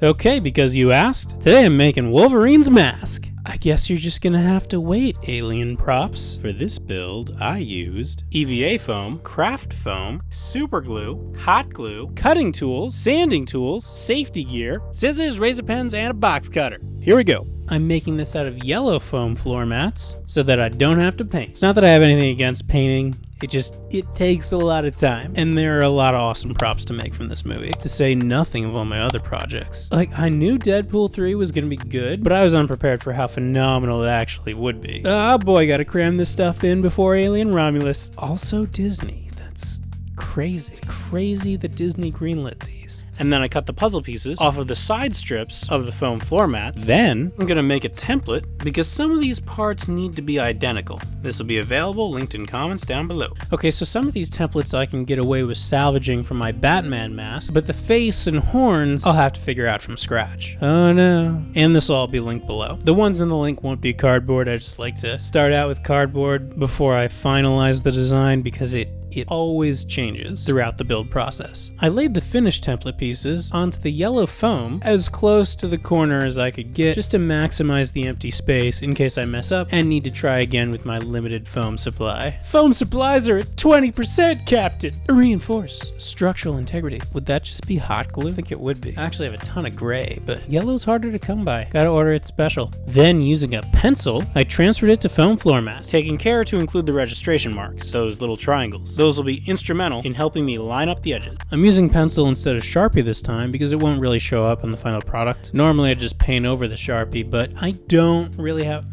Okay, because you asked, today I'm making Wolverine's mask. I guess you're just gonna have to wait, alien props. For this build, I used EVA foam, craft foam, super glue, hot glue, cutting tools, sanding tools, safety gear, scissors, razor pens, and a box cutter. Here we go. I'm making this out of yellow foam floor mats so that I don't have to paint. It's not that I have anything against painting. It takes a lot of time. And there are a lot of awesome props to make from this movie, to say nothing of all my other projects. Like, I knew Deadpool 3 was gonna be good, but I was unprepared for how phenomenal it actually would be. Oh boy, gotta cram this stuff in before Alien Romulus. Also Disney. That's crazy. It's crazy that Disney greenlit these. And then I cut the puzzle pieces off of the side strips of the foam floor mats. Then I'm gonna make a template because some of these parts need to be identical. This will be available, linked in comments down below. Okay, so some of these templates I can get away with salvaging from my Batman mask, but the face and horns I'll have to figure out from scratch. Oh no. And this will all be linked below. The ones in the link won't be cardboard. I just like to start out with cardboard before I finalize the design because it always changes throughout the build process. I laid the finished template pieces onto the yellow foam as close to the corner as I could get, just to maximize the empty space in case I mess up and need to try again with my limited foam supply. Foam supplies are at 20%, Captain! Reinforce structural integrity. Would that just be hot glue? I think it would be. I actually have a ton of gray, but yellow's harder to come by. Gotta order it special. Then, using a pencil, I transferred it to foam floor mats, taking care to include the registration marks, those little triangles. Those will be instrumental in helping me line up the edges. I'm using pencil instead of Sharpie this time because it won't really show up on the final product. Normally I just paint over the Sharpie, but I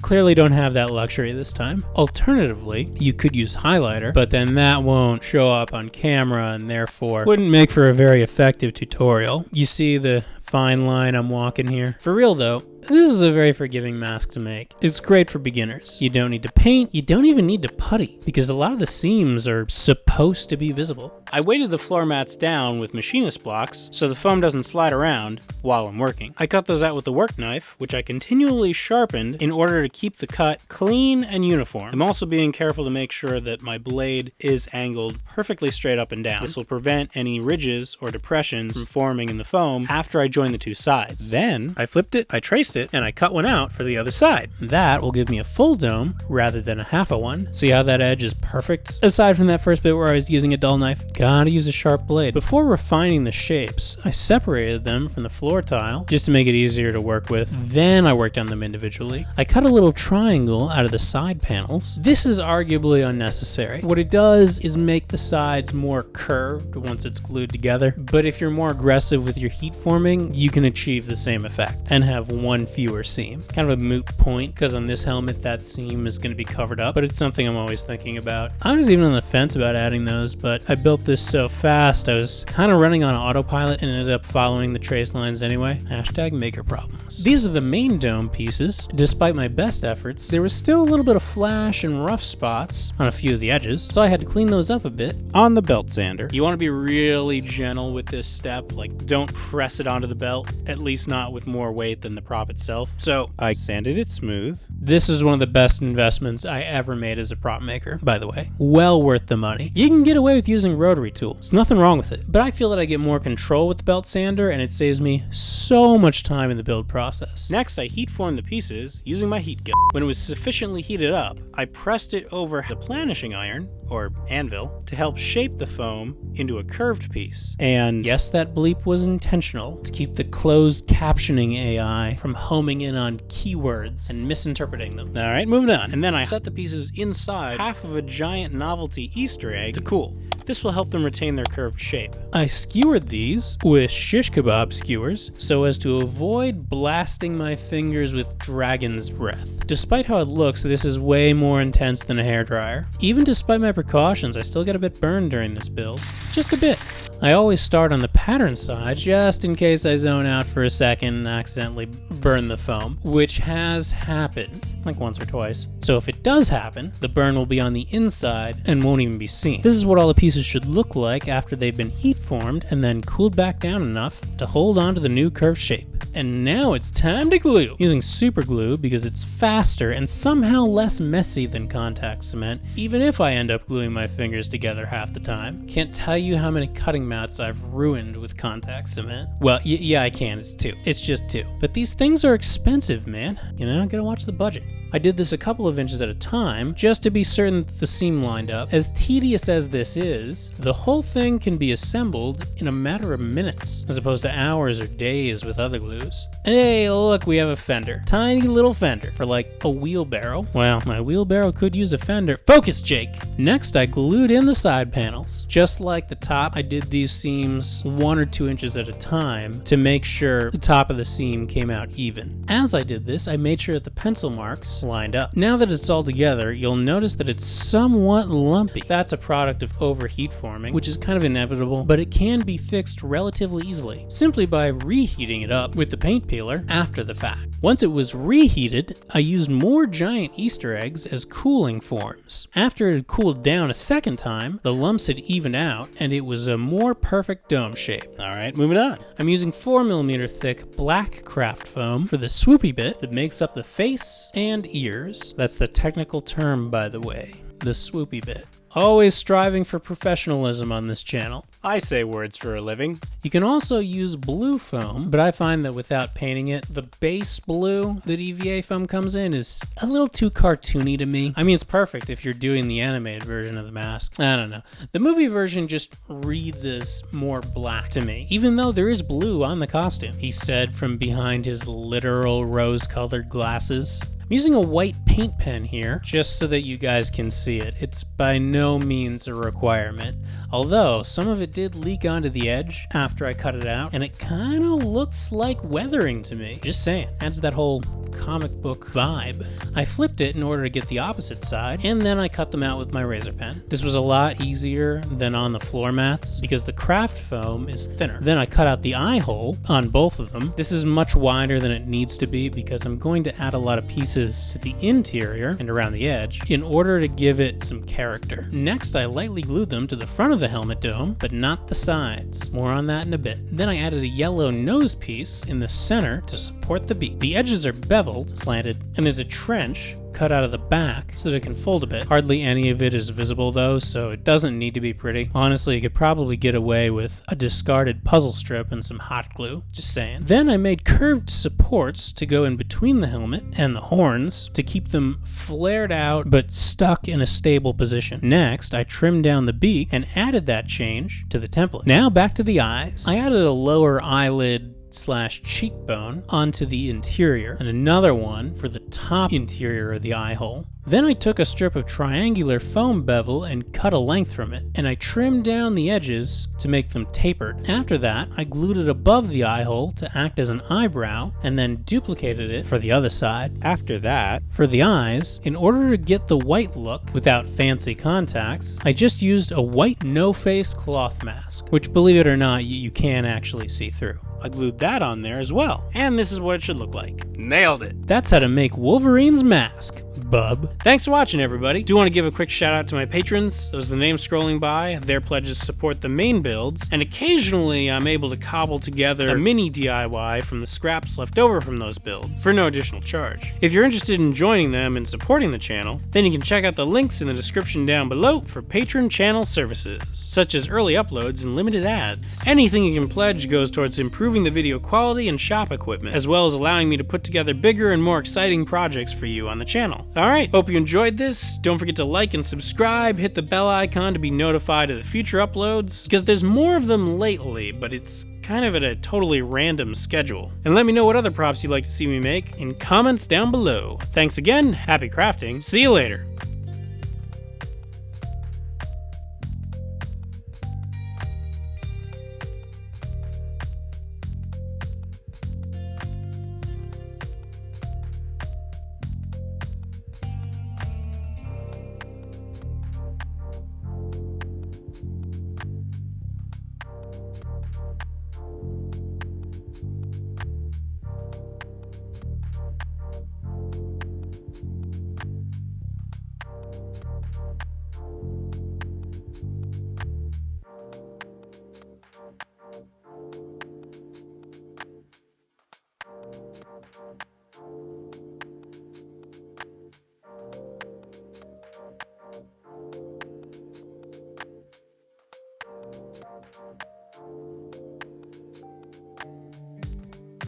clearly don't have that luxury this time. Alternatively, you could use highlighter, but then that won't show up on camera and therefore wouldn't make for a very effective tutorial. You see the fine line I'm walking here? For real though, this is a very forgiving mask to make. It's great for beginners. You don't need to paint, you don't even need to putty, because a lot of the seams are supposed to be visible. I weighted the floor mats down with machinist blocks so the foam doesn't slide around while I'm working. I cut those out with a work knife, which I continually sharpened in order to keep the cut clean and uniform. I'm also being careful to make sure that my blade is angled perfectly straight up and down. This will prevent any ridges or depressions from forming in the foam after I join the two sides. Then I flipped it, I traced it, and I cut one out for the other side. That will give me a full dome rather than a half a one. See how that edge is perfect? Aside from that first bit where I was using a dull knife, gotta use a sharp blade. Before refining the shapes, I separated them from the floor tile just to make it easier to work with. Then I worked on them individually. I cut a little triangle out of the side panels. This is arguably unnecessary. What it does is make the sides more curved once it's glued together, but if you're more aggressive with your heat forming, you can achieve the same effect and have one fewer seam. Kind of a moot point, because on this helmet that seam is going to be covered up, but it's something I'm always thinking about. I was even on the fence about adding those, but I built this so fast I was kind of running on autopilot and ended up following the trace lines anyway. Hashtag maker problems. These are the main dome pieces. Despite my best efforts, there was still a little bit of flash and rough spots on a few of the edges, so I had to clean those up a bit on the belt sander. You want to be really gentle with this step, like don't press it onto the belt, at least not with more weight than the prop itself. So I sanded it smooth. This is one of the best investments I ever made as a prop maker, by the way. Well worth the money. You can get away with using rotary tools. Nothing wrong with it. But I feel that I get more control with the belt sander and it saves me so much time in the build process. Next, I heat formed the pieces using my heat gun. When it was sufficiently heated up, I pressed it over the planishing iron, or anvil, to help shape the foam into a curved piece. And yes, that bleep was intentional, to keep the closed captioning AI from homing in on keywords and misinterpreting them. Alright, moving on. And then I set the pieces inside half of a giant novelty Easter egg to cool. This will help them retain their curved shape. I skewered these with shish kebab skewers so as to avoid blasting my fingers with dragon's breath. Despite how it looks, this is way more intense than a hairdryer. Even despite my precautions, I still get a bit burned during this build. Just a bit. I always start on the pattern side just in case I zone out for a second and accidentally burn the foam, which has happened like once or twice. So if it does happen, the burn will be on the inside and won't even be seen. This is what all the pieces should look like after they've been heat formed and then cooled back down enough to hold on to the new curved shape. and now it's time to glue. I'm using super glue because it's faster and somehow less messy than contact cement, even if I end up gluing my fingers together half the time. Can't tell you how many cutting mats I've ruined with contact cement. Well, yeah, I can. It's 2. It's just 2. But these things are expensive, man. You know, gotta watch the budget. I did this a couple of inches at a time, just to be certain that the seam lined up. As tedious as this is, the whole thing can be assembled in a matter of minutes, as opposed to hours or days with other glues. Hey, look, we have a fender. Tiny little fender for like a wheelbarrow. Well, my wheelbarrow could use a fender. Focus, Jake! Next, I glued in the side panels. Just like the top, I did these seams 1 or 2 inches at a time to make sure the top of the seam came out even. As I did this, I made sure that the pencil marks lined up. Now that it's all together, you'll notice that it's somewhat lumpy. That's a product of overheat forming, which is kind of inevitable, but it can be fixed relatively easily, simply by reheating it up with the paint peeler after the fact. Once it was reheated, I used more giant Easter eggs as cooling forms. After it had cooled down a second time, the lumps had evened out, and it was a more perfect dome shape. Alright, moving on. I'm using 4mm thick black craft foam for the swoopy bit that makes up the face and ears. That's the technical term, by the way. The swoopy bit. Always striving for professionalism on this channel. I say words for a living. You can also use blue foam, but I find that without painting it, the base blue that EVA foam comes in is a little too cartoony to me. I mean, it's perfect if you're doing the animated version of the mask. I don't know. The movie version just reads as more black to me, even though there is blue on the costume, he said from behind his literal rose-colored glasses. I'm using a white paint pen here, just so that you guys can see it. It's by no means a requirement, although some of it did leak onto the edge after I cut it out, and it kind of looks like weathering to me. Just saying, adds that whole comic book vibe. I flipped it in order to get the opposite side, and then I cut them out with my razor pen. This was a lot easier than on the floor mats, because the craft foam is thinner. Then I cut out the eye hole on both of them. This is much wider than it needs to be, because I'm going to add a lot of pieces to the interior and around the edge in order to give it some character. Next, I lightly glued them to the front of the helmet dome, but not the sides. More on that in a bit. Then I added a yellow nose piece in the center to support the beak. The edges are beveled, slanted, and there's a trench cut out of the back so that it can fold a bit. Hardly any of it is visible though, so it doesn't need to be pretty. Honestly, you could probably get away with a discarded puzzle strip and some hot glue. Just saying. Then I made curved supports to go in between the helmet and the horns to keep them flared out but stuck in a stable position. Next, I trimmed down the beak and added that change to the template. Now back to the eyes. I added a lower eyelid / cheekbone onto the interior and another one for the top interior of the eye hole. Then I took a strip of triangular foam bevel and cut a length from it, and I trimmed down the edges to make them tapered. After that, I glued it above the eye hole to act as an eyebrow, and then duplicated it for the other side. After that, for the eyes, in order to get the white look without fancy contacts, I just used a white no-face cloth mask, which, believe it or not, you can actually see through. I glued that on there as well, and this is what it should look like. Nailed it! That's how to make Wolverine's mask, bub. Thanks for watching, everybody. Do want to give a quick shout out to my patrons. Those are the names scrolling by. Their pledges support the main builds, and occasionally I'm able to cobble together a mini DIY from the scraps left over from those builds for no additional charge. If you're interested in joining them and supporting the channel, then you can check out the links in the description down below for patron channel services, such as early uploads and limited ads. Anything you can pledge goes towards improving the video quality and shop equipment, as well as allowing me to put together bigger and more exciting projects for you on the channel. Alright, hope you enjoyed this. Don't forget to like and subscribe, hit the bell icon to be notified of the future uploads, because there's more of them lately, but it's kind of at a totally random schedule. And let me know what other props you'd like to see me make in comments down below. Thanks again, happy crafting, see you later!